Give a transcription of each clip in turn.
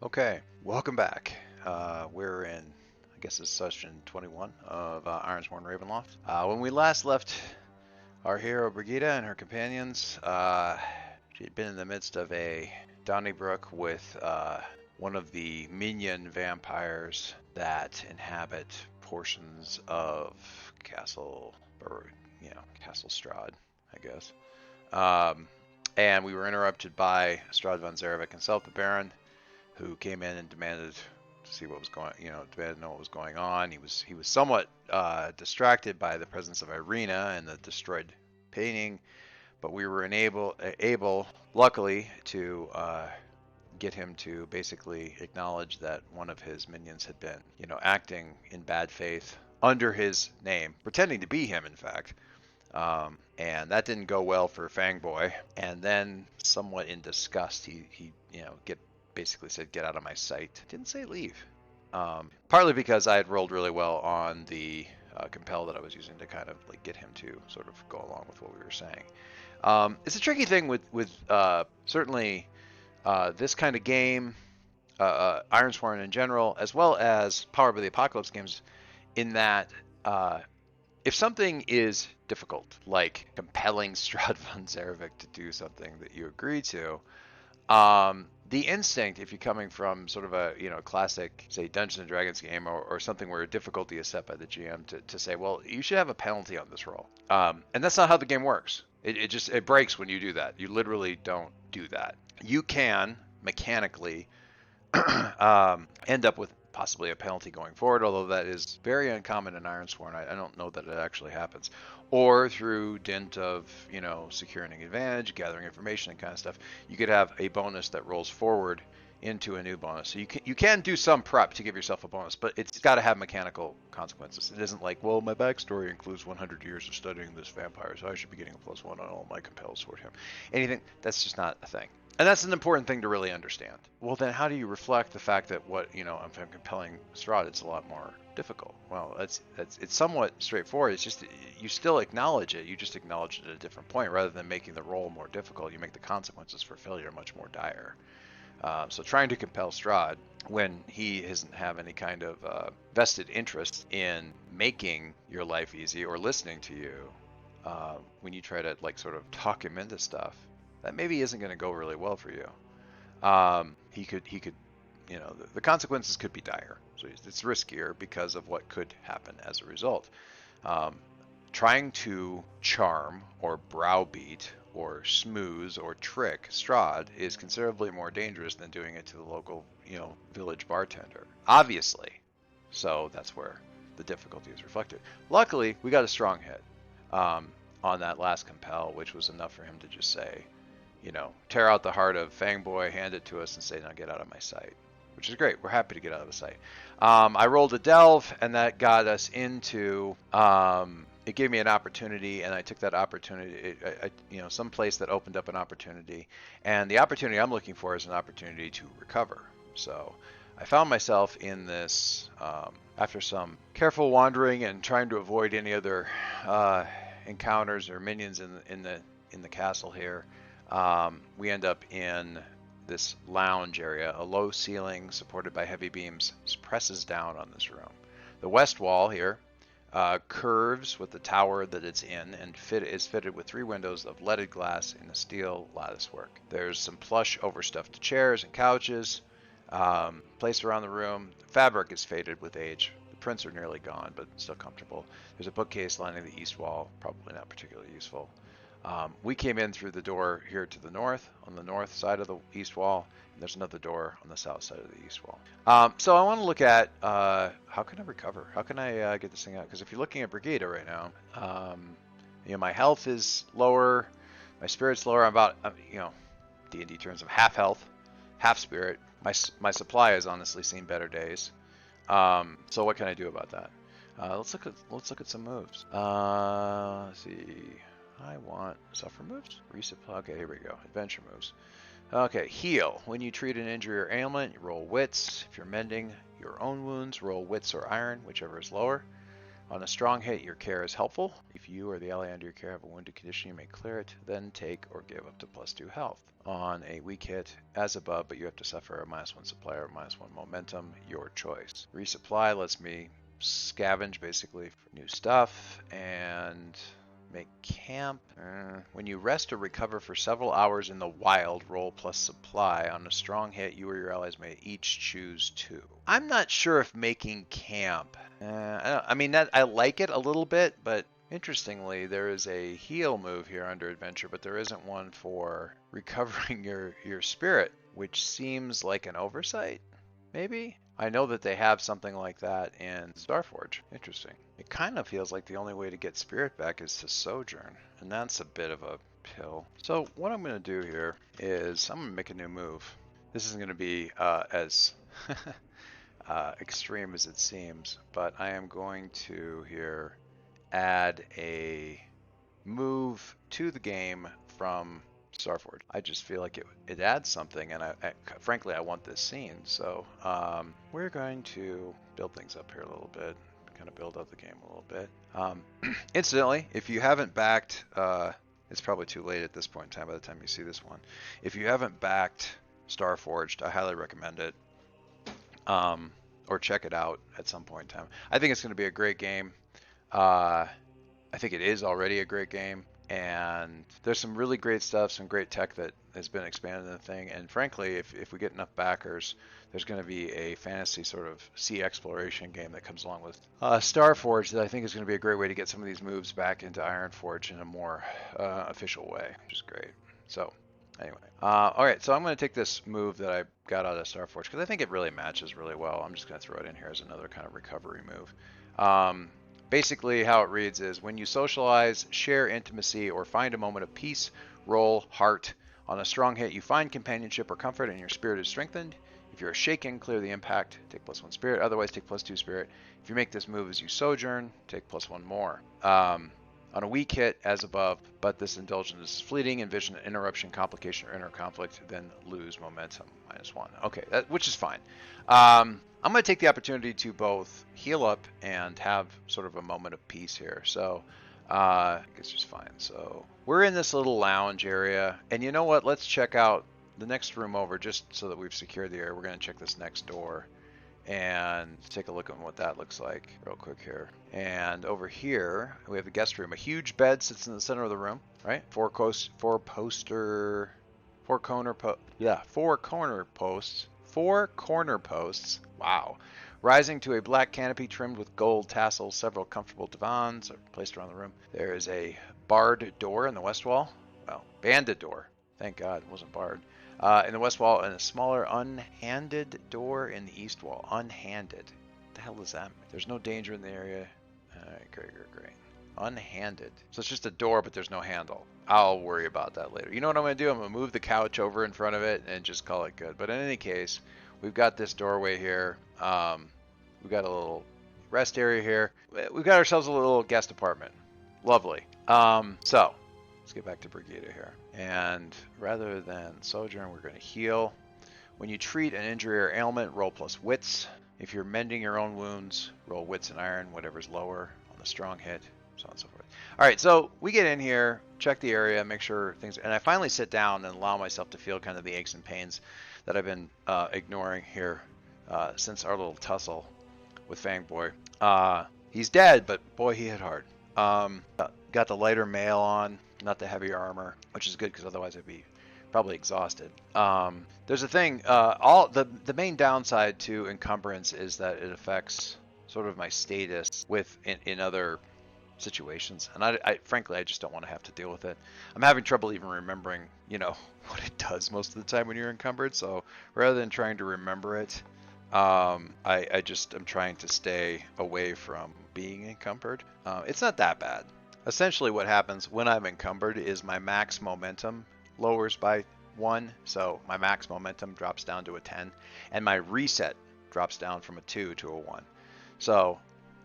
Okay, welcome back. We're in, I guess it's session 21 of Ironsworn Ravenloft. When we last left our hero Brigitte and her companions, she had been in the midst of a Donnybrook with one of the minion vampires that inhabit portions of Castle, or Castle Strahd, I guess. Um, and we were interrupted by Strahd von Zarevik himself, the Baron, who came in and demanded to see what was going, demanded to know what was going on. He was somewhat distracted by the presence of Irina and the destroyed painting, but we were able, luckily, to get him to basically acknowledge that one of his minions had been, acting in bad faith under his name, pretending to be him, in fact. And that didn't go well for Fangboy. And then, somewhat in disgust, he get basically said, "Get out of my sight." Didn't say leave. Partly because I had rolled really well on the compel that I was using to kind of like get him to sort of go along with what we were saying. It's a tricky thing with certainly this kind of game, Ironsworn in general, as well as Power by the Apocalypse games, in that if something is difficult, like compelling Strahd von Zarevik to do something that you agree to, the instinct, if you're coming from sort of a classic, say, Dungeons and Dragons game, or something where difficulty is set by the GM, to say, well, you should have a penalty on this roll, and that's not how the game works. It breaks when you do that. You literally don't do that. You can mechanically end up with possibly a penalty going forward, although that is very uncommon in Ironsworn. I don't know that it actually happens. Or through dint of, securing an advantage, gathering information, and kind of stuff, you could have a bonus that rolls forward into a new bonus. So you can do some prep to give yourself a bonus, but it's got to have mechanical consequences. It isn't like, well, my backstory includes 100 years of studying this vampire, so I should be getting a +1 on all my compels toward him. Anything, that's just not a thing. And that's an important thing to really understand. Well, then how do you reflect the fact that if I'm compelling Strahd, it's a lot more difficult? Well, it's somewhat straightforward. It's just you still acknowledge it. You just acknowledge it at a different point. Rather than making the role more difficult, you make the consequences for failure much more dire. So trying to compel Strahd when he doesn't have any kind of vested interest in making your life easy or listening to you, when you try to like sort of talk him into stuff, that maybe isn't going to go really well for you. He could, the consequences could be dire. So it's riskier because of what could happen as a result. Um, Trying to charm or browbeat or smooth or trick Strahd is considerably more dangerous than doing it to the local, village bartender. Obviously. So that's where the difficulty is reflected. Luckily, we got a strong hit on that last compel, which was enough for him to just say, tear out the heart of Fangboy, hand it to us, and say, "Now get out of my sight," which is great. We're happy to get out of the sight. I rolled a delve, and that got us into. It gave me an opportunity, and I took that opportunity. Some place that opened up an opportunity, and the opportunity I'm looking for is an opportunity to recover. So I found myself in this after some careful wandering and trying to avoid any other encounters or minions in the castle here. We end up in this lounge area. A low ceiling supported by heavy beams presses down on this room. The west wall here curves with the tower that it's in, and is fitted with 3 windows of leaded glass in a steel lattice work. There's some plush overstuffed chairs and couches placed around the room. The fabric is faded with age. The prints are nearly gone, but still comfortable. There's a bookcase lining the east wall, probably not particularly useful. We came in through the door here to the north, on the north side of the east wall, and there's another door on the south side of the east wall. So I want to look at how can I recover? How can I get this thing out? Because if you're looking at Brigitte right now, my health is lower, my spirit's lower. I'm about, D&D terms of half health, half spirit. My supply has honestly seen better days. So what can I do about that? Let's look at some moves. Let's see. I want suffer moves, resupply. Okay, here we go. Adventure moves. Okay, heal. When you treat an injury or ailment, you roll wits. If you're mending your own wounds, roll wits or iron, whichever is lower. On a strong hit, your care is helpful. If you or the ally under your care have a wounded condition, you may clear it, then take or give up to +2 health. On a weak hit, as above, but you have to suffer a -1 supply or -1 momentum, your choice. Resupply lets me scavenge basically for new stuff and make camp. When you rest or recover for several hours in the wild, roll plus supply. On a strong hit, you or your allies may each choose 2. I'm not sure if making camp. I mean, I like it a little bit, but interestingly, there is a heal move here under adventure, but there isn't one for recovering your spirit, which seems like an oversight, maybe? I know that they have something like that in Starforge. Interesting. It kind of feels like the only way to get spirit back is to sojourn, and that's a bit of a pill. So what I'm going to do here is I'm going to make a new move. This isn't going to be as extreme as it seems, but I am going to here add a move to the game from Starforge. I just feel like it adds something, and frankly, I want this scene. So we're going to build things up here a little bit, kind of build up the game a little bit. Incidentally, if you haven't backed, it's probably too late at this point in time by the time you see this one. If you haven't backed Starforged, I highly recommend it, or check it out at some point in time. I think it's going to be a great game. I think it is already a great game. And there's some really great stuff, some great tech that has been expanded in the thing. And frankly, if we get enough backers, there's going to be a fantasy sort of sea exploration game that comes along with Starforge that I think is going to be a great way to get some of these moves back into Ironforge in a more official way, which is great. So anyway, all right, so I'm going to take this move that I got out of Starforge because I think it really matches really well. I'm just going to throw it in here as another kind of recovery move. Basically, how it reads is, when you socialize, share intimacy, or find a moment of peace, roll heart. On a strong hit, you find companionship or comfort, and your spirit is strengthened. If you're shaken, clear the impact, take +1 spirit. Otherwise, take +2 spirit. If you make this move as you sojourn, take +1 more. On a weak hit, as above, but this indulgence is fleeting, envision an interruption, complication, or inner conflict, then lose momentum, -1. Okay, which is fine. I'm going to take the opportunity to both heal up and have sort of a moment of peace here. So I think it's just fine. So we're in this little lounge area. And you know what? Let's check out the next room over just so that we've secured the area. We're going to check this next door and take a look at what that looks like real quick here. And over here, we have the guest room. A huge bed sits in the center of the room, right? Four corner posts. Wow. Rising to a black canopy trimmed with gold tassels, several comfortable divans are placed around the room. There is a barred door in the west wall. Well, banded door. Thank God it wasn't barred. In the west wall, and a smaller unhanded door in the east wall. Unhanded. What the hell does that mean? There's no danger in the area. All right, great. Unhanded. So it's just a door, but there's no handle. I'll worry about that later. You know what I'm going to do? I'm going to move the couch over in front of it and just call it good. But in any case, we've got this doorway here. We've got a little rest area here. We've got ourselves a little guest apartment. Lovely. So let's get back to Brigitte here. And rather than sojourn, we're going to heal. When you treat an injury or ailment, roll + wits. If you're mending your own wounds, roll wits and iron, whatever's lower on the strong hit, so on and so forth. All right, so we get in here, check the area, make sure things, and I finally sit down and allow myself to feel kind of the aches and pains that I've been ignoring here since our little tussle with Fangboy. He's dead, but boy, he hit hard. Got the lighter mail on, not the heavier armor, which is good because otherwise I'd be probably exhausted. There's a thing, the main downside to encumbrance is that it affects sort of my status in other situations, and I frankly I just don't want to have to deal with it. I'm having trouble even remembering, what it does most of the time when you're encumbered. So rather than trying to remember it, I'm trying to stay away from being encumbered. It's not that bad. Essentially, what happens when I'm encumbered is my max momentum lowers by 1, so my max momentum drops down to a 10, and my reset drops down from a 2 to a 1. So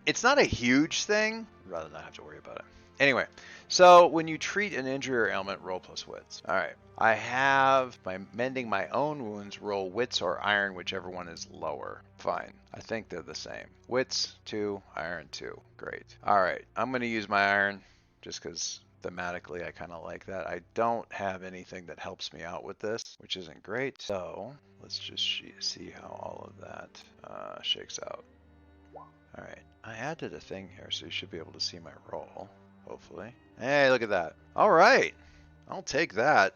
it's not a huge thing. I'd rather not have to worry about it. Anyway, so when you treat an injury or ailment, roll plus wits. All right. I have by mending my own wounds, roll wits or iron, whichever one is lower. Fine. I think they're the same. Wits 2, iron 2. Great. All right. I'm going to use my iron just because thematically I kind of like that. I don't have anything that helps me out with this, which isn't great. So let's just see how all of that shakes out. All right. I added a thing here, so you should be able to see my roll. Hopefully. Hey, look at that. All right. I'll take that.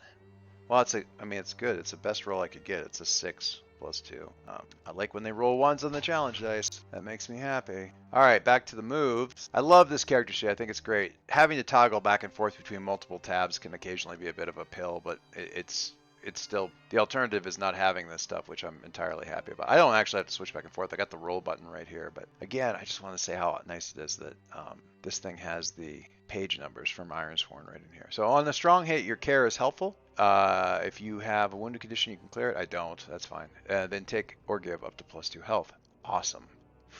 Well, it's good. It's the best roll I could get. It's a 6 plus 2. I like when they roll ones on the challenge dice. That makes me happy. All right, back to the moves. I love this character sheet. I think it's great. Having to toggle back and forth between multiple tabs can occasionally be a bit of a pill, but it's still, the alternative is not having this stuff, which I'm entirely happy about. I don't actually have to switch back and forth. I got the roll button right here, but again, I just want to say how nice it is that this thing has the page numbers from Ironsworn right in here. So on the strong hit, your care is helpful. If you have a wounded condition, you can clear it. I don't. That's fine. Then take or give up to plus 2 health. Awesome.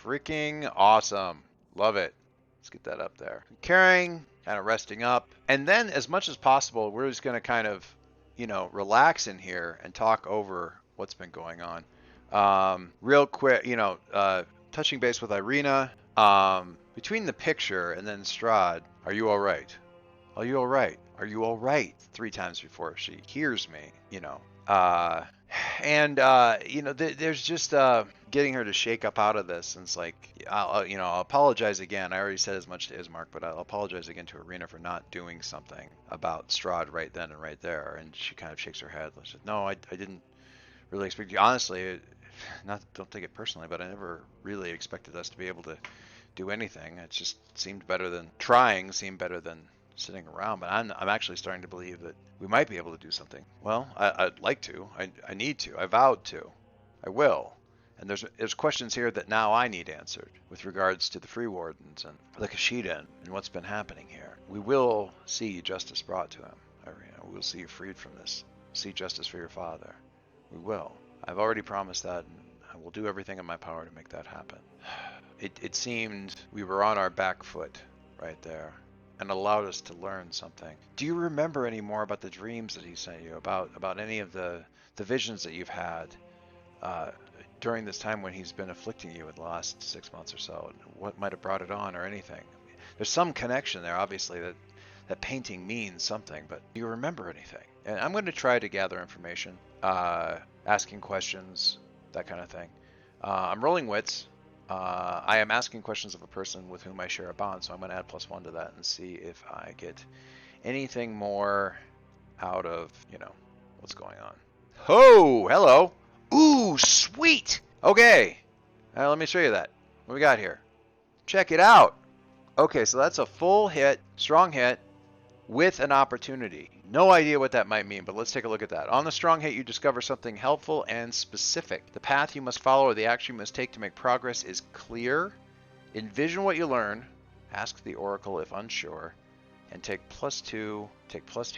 Freaking awesome. Love it. Let's get that up there. Carrying, kind of resting up. And then as much as possible, we're just going to kind of, relax in here and talk over what's been going on. Real quick, touching base with Irina. Between the picture and then Strahd, are you all right? Are you all right? Are you all right? 3 times before she hears me, there's just getting her to shake up out of this. And it's like, I'll apologize again. I already said as much to Ismark, but I'll apologize again to Irina for not doing something about Strahd right then and right there. And she kind of shakes her head. She said, no, I didn't really expect you. Honestly, don't take it personally, but I never really expected us to be able to do anything. It just seemed better than trying, seemed better than sitting around, but I'm actually starting to believe that we might be able to do something. Well, I'd like to. I need to. I vowed to. I will. And there's questions here that now I need answered with regards to the Free Wardens and the Kashidan and what's been happening here. We will see justice brought to him, Irina. We will see you freed from this. See justice for your father. We will. I've already promised that, and I will do everything in my power to make that happen. It seemed we were on our back foot right there, and allowed us to learn something. Do you remember any more about the dreams that he sent you, about any of the visions that you've had during this time when he's been afflicting you in the last 6 months or so, and what might have brought it on or anything? There's some connection there, obviously, that painting means something, but do you remember anything? And I'm going to try to gather information, asking questions, that kind of thing. I'm rolling wits. I am asking questions of a person with whom I share a bond, so I'm going to add +1 to that and see if I get anything more out of, what's going on. Oh, hello. Ooh, sweet. Okay. Let me show you that. What we got here? Check it out. Okay, so that's a full hit, strong hit, with an opportunity. No idea what that might mean, but let's take a look at that. On the strong hit, you discover something helpful and specific. The path you must follow or the action you must take to make progress is clear. Envision what you learn. Ask the oracle if unsure. And take +2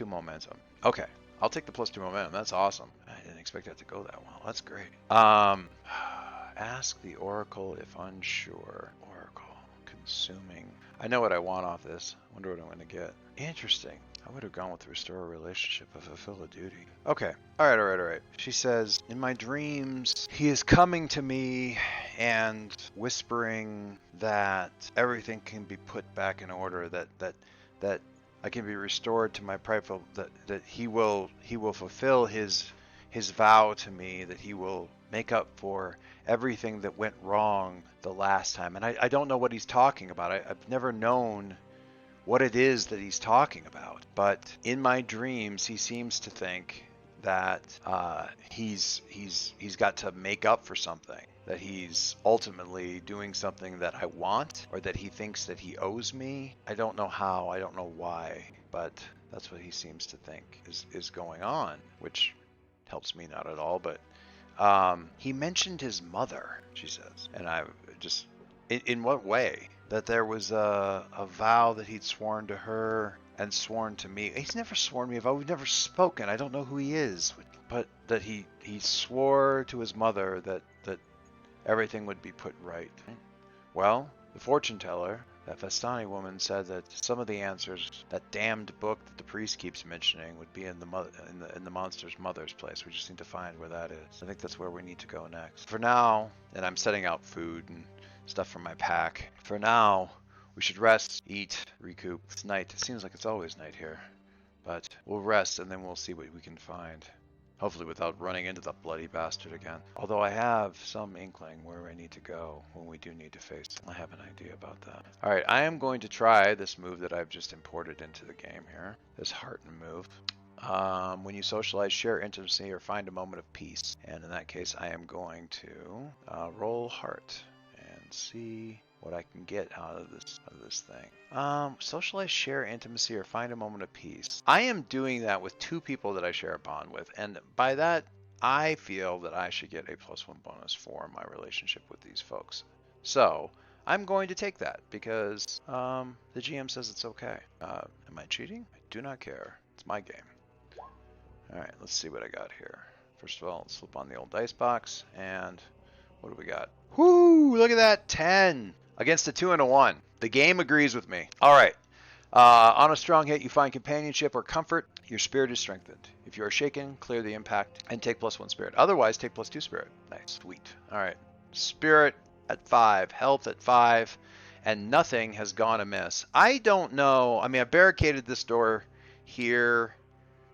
momentum. Okay, I'll take the +2 momentum. That's awesome. I didn't expect that to go that well. That's great. Ask the oracle if unsure. Oracle. Consuming. I know what I want off this. Wonder what I'm going to get. Interesting. I would have gone with restore a relationship or fulfill a duty. Okay. All right. She says, in my dreams, he is coming to me and whispering that everything can be put back in order, that I can be restored to my prideful, that he will fulfill his vow to me, that he will make up for everything that went wrong the last time. And I don't know what he's talking about. I've never known what it is that he's talking about. But in my dreams, he seems to think that he's got to make up for something, that he's ultimately doing something that I want, or that he thinks that he owes me. I don't know how, I don't know why, but that's what he seems to think is going on, which helps me not at all. But he mentioned his mother, she says, and I just, in what way? That there was a vow that he'd sworn to her and sworn to me. He's never sworn me a vow. We've never spoken. I don't know who he is. But that he swore to his mother that everything would be put right. Well, the fortune teller That Vestani woman said that some of the answers, that damned book that the priest keeps mentioning, would be in the monster's mother's place. We just need to find where that is. I think that's where we need to go next. For now, and I'm setting out food and stuff from my pack. For now, we should rest, eat, recoup. It's night. It seems like it's always night here. But we'll rest and then we'll see what we can find. Hopefully without running into the bloody bastard again. Although I have some inkling where I need to go when we do need to face him. I have an idea about that. Alright, I am going to try this move that I've just imported into the game here. This hearten move. When you socialize, share intimacy, or find a moment of peace. And in that case, I am going to roll heart and see what I can get out of this thing. Socialize, share intimacy, or find a moment of peace. I am doing that with 2 people that I share a bond with, and by that, I feel that I should get a +1 bonus for my relationship with these folks. So, I'm going to take that because the GM says it's okay. Am I cheating? I do not care. It's my game. Alright, let's see what I got here. First of all, let's flip on the old dice box, and what do we got? Whoo! Look at that! 10! Against a 2 and a 1. The game agrees with me. Alright. On a strong hit, you find companionship or comfort. Your spirit is strengthened. If you are shaken, clear the impact and take +1 spirit. Otherwise, take +2 spirit. Nice. Sweet. Alright. Spirit at 5. Health at 5. And nothing has gone amiss. I don't know. I mean, I barricaded this door here.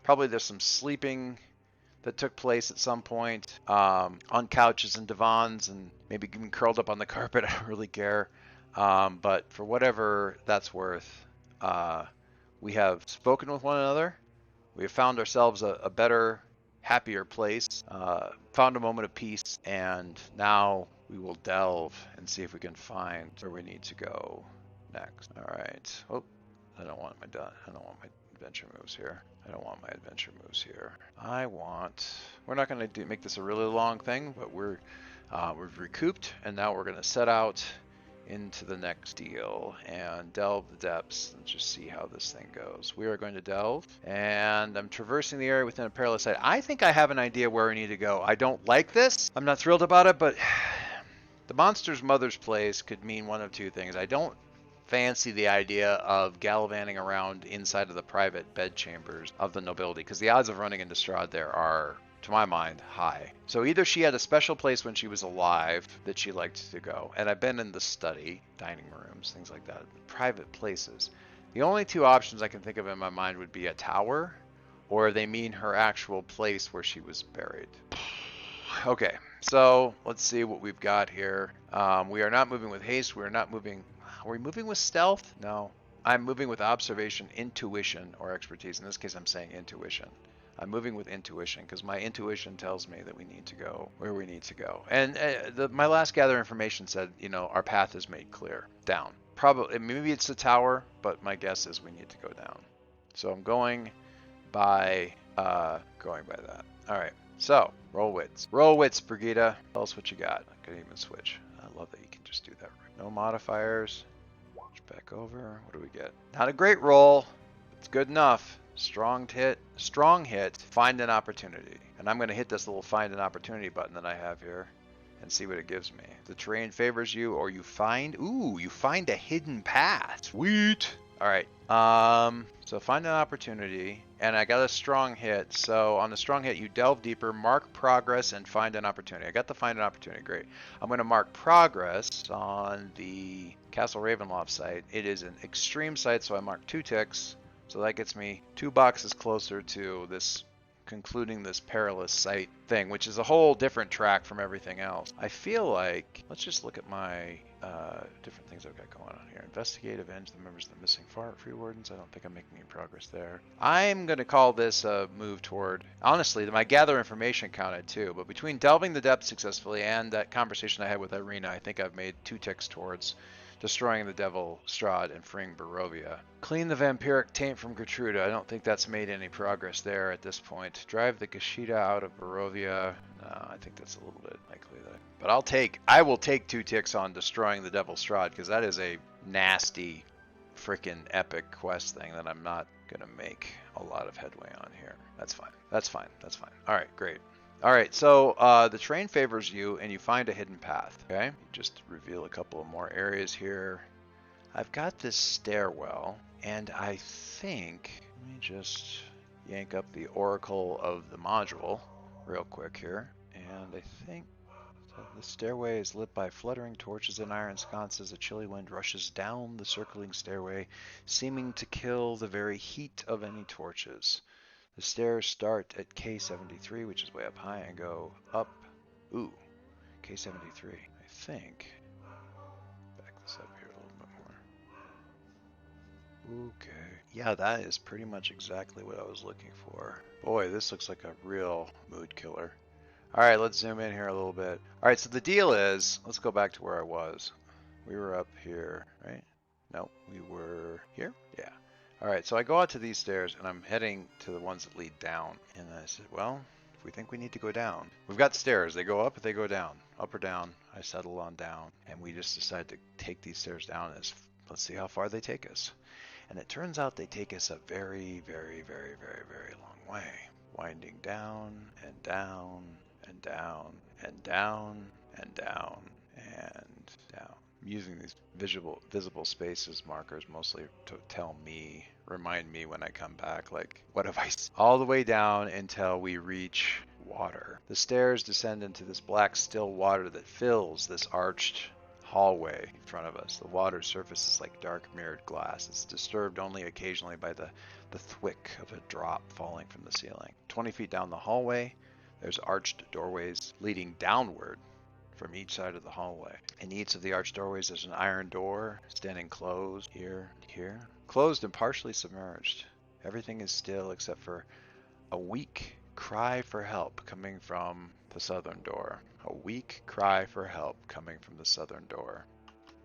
Probably there's some sleeping that took place at some point on couches and divans and maybe even curled up on the carpet. I don't really care. But for whatever that's worth, we have spoken with one another. We have found ourselves a better, happier place, found a moment of peace, and now we will delve and see if we can find where we need to go next. All right. Oh, I don't want my adventure moves here. We're not going to make this a really long thing, but we've recouped, and now we're going to set out into the next deal and delve the depths and just see how this thing goes. We are going to delve, and I'm traversing the area within a perilous site. I think I have an idea where we need to go. I don't like this. I'm not thrilled about it, but the monster's mother's place could mean one of 2 things. I don't fancy the idea of gallivanting around inside of the private bedchambers of the nobility, because the odds of running into Strahd there are, to my mind, high. So either she had a special place when she was alive that she liked to go, and I've been in the study, dining rooms, things like that, private places. The only 2 options I can think of in my mind would be a tower, or they mean her actual place where she was buried. Okay, so let's see what we've got here. We are not moving with haste. We are not moving... Are we moving with stealth? No. I'm moving with observation, intuition, or expertise. In this case, I'm saying intuition. I'm moving with intuition because my intuition tells me that we need to go where we need to go. And my last gather information said, our path is made clear. Down. Probably, maybe it's the tower, but my guess is we need to go down. So I'm going by that. All right. So roll wits. Roll wits, Brigitte. Tell us what you got. I can even switch. I love that you can just do that. No modifiers. Back over. What do we get? Not a great roll. It's good enough. Strong hit. Find an opportunity. And I'm going to hit this little find an opportunity button that I have here and see what it gives me. The terrain favors you, or you find a hidden path. Sweet. All right. So find an opportunity, and I got a strong hit. So on the strong hit, you delve deeper, mark progress, and find an opportunity. I got the find an opportunity. Great. I'm going to mark progress on the Castle Ravenloft site. It is an extreme site, so I mark 2 ticks. So that gets me 2 boxes closer to this concluding this perilous site thing, which is a whole different track from everything else. I feel like, let's just look at my different things I've got going on here. Investigate, avenge the members of the missing free wardens. I don't think I'm making any progress there. I'm going to call this a move toward, honestly, my gather information counted too, but between delving the depths successfully and that conversation I had with Irina, I think I've made 2 ticks towards destroying the devil Strahd and freeing Barovia. Clean the vampiric taint from Gertruda. I don't think that's made any progress there at this point. Drive the Gashida out of Barovia. No, I think that's a little bit likely that. But I will take 2 ticks on destroying the devil Strahd, because that is a nasty, freaking epic quest thing that I'm not gonna make a lot of headway on here. That's fine. All right, great. All right, so the terrain favors you, and you find a hidden path. Okay, just reveal a couple of more areas here. I've got this stairwell, and I think, let me just yank up the Oracle of the module real quick here, and I think the stairway is lit by fluttering torches and iron sconces. A chilly wind rushes down the circling stairway, seeming to kill the very heat of any torches. The stairs start at K73, which is way up high, and go up. Ooh, K73. I think. Back this up here a little bit more. Okay. Yeah, that is pretty much exactly what I was looking for. Boy, this looks like a real mood killer. All right, let's zoom in here a little bit. All right, so the deal is, let's go back to where I was. We were up here, right? No, we were here? Yeah. All right, so I go out to these stairs, and I'm heading to the ones that lead down. And I said, well, if we think we need to go down, we've got stairs. They go up, they go down. Up or down. I settle on down. And we just decide to take these stairs down. Let's see how far they take us. And it turns out they take us a very, very, very, very, very long way. Winding down and down and down and down and down and down. I'm using these visible spaces markers mostly to remind me when I come back, like, what have I seen? All the way down until we reach water. The stairs descend into this black still water that fills this arched hallway in front of us. The water surface is like dark mirrored glass. It's disturbed only occasionally by the thwick of a drop falling from the ceiling. 20 feet down the hallway, there's arched doorways leading downward from each side of the hallway. In each of the arched doorways, there's an iron door standing closed here and here. Closed and partially submerged. Everything is still except for a weak cry for help coming from the southern door. A weak cry for help coming from the southern door.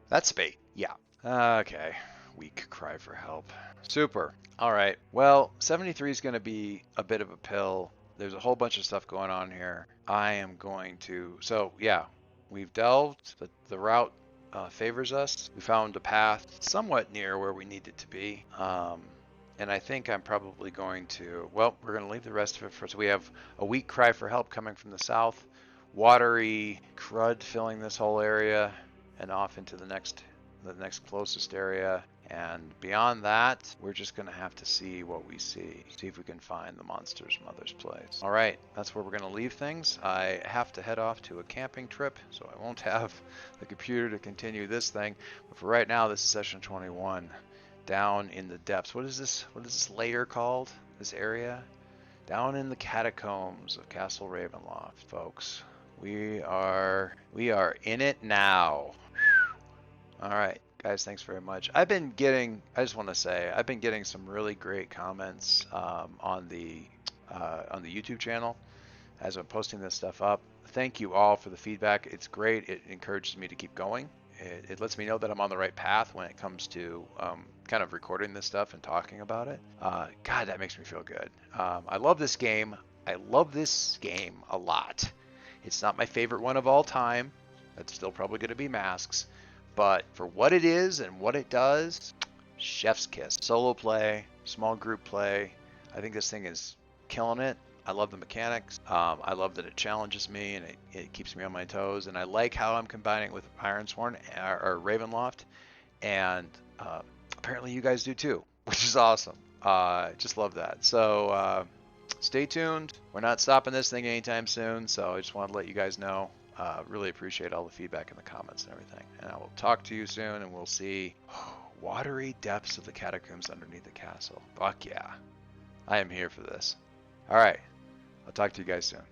That's bait. Yeah. Okay. Weak cry for help. Super. All right. Well, 73 is going to be a bit of a pill. There's a whole bunch of stuff going on here. I am going to... So, yeah. We've delved. The route favors us. We found a path somewhat near where we needed to be. And I think I'm probably going to... Well, we're going to leave the rest of it for... So we have a weak cry for help coming from the south. Watery crud filling this whole area. And off into the next closest area. And beyond that, we're just going to have to see what we see. See if we can find the monster's mother's place. All right, that's where we're going to leave things. I have to head off to a camping trip, so I won't have the computer to continue this thing. But for right now, this is session 21. Down in the depths. What is this layer called? This area? Down in the catacombs of Castle Ravenloft, folks. We are in it now. All right. Guys, thanks very much. I just want to say, I've been getting some really great comments on the YouTube channel as I'm posting this stuff up. Thank you all for the feedback. It's great. It encourages me to keep going. It lets me know that I'm on the right path when it comes to kind of recording this stuff and talking about it. God, that makes me feel good. I love this game. I love this game a lot. It's not my favorite one of all time. That's still probably going to be Masks. But for what it is and what it does, chef's kiss. Solo play, small group play. I think this thing is killing it. I love the mechanics. I love that it challenges me and it keeps me on my toes. And I like how I'm combining it with Ironsworn or Ravenloft. And apparently you guys do too, which is awesome. Just love that. So stay tuned. We're not stopping this thing anytime soon. So I just wanted to let you guys know. Really appreciate all the feedback in the comments and everything. And I will talk to you soon, and we'll see watery depths of the catacombs underneath the castle. Fuck yeah. I am here for this. All right. I'll talk to you guys soon.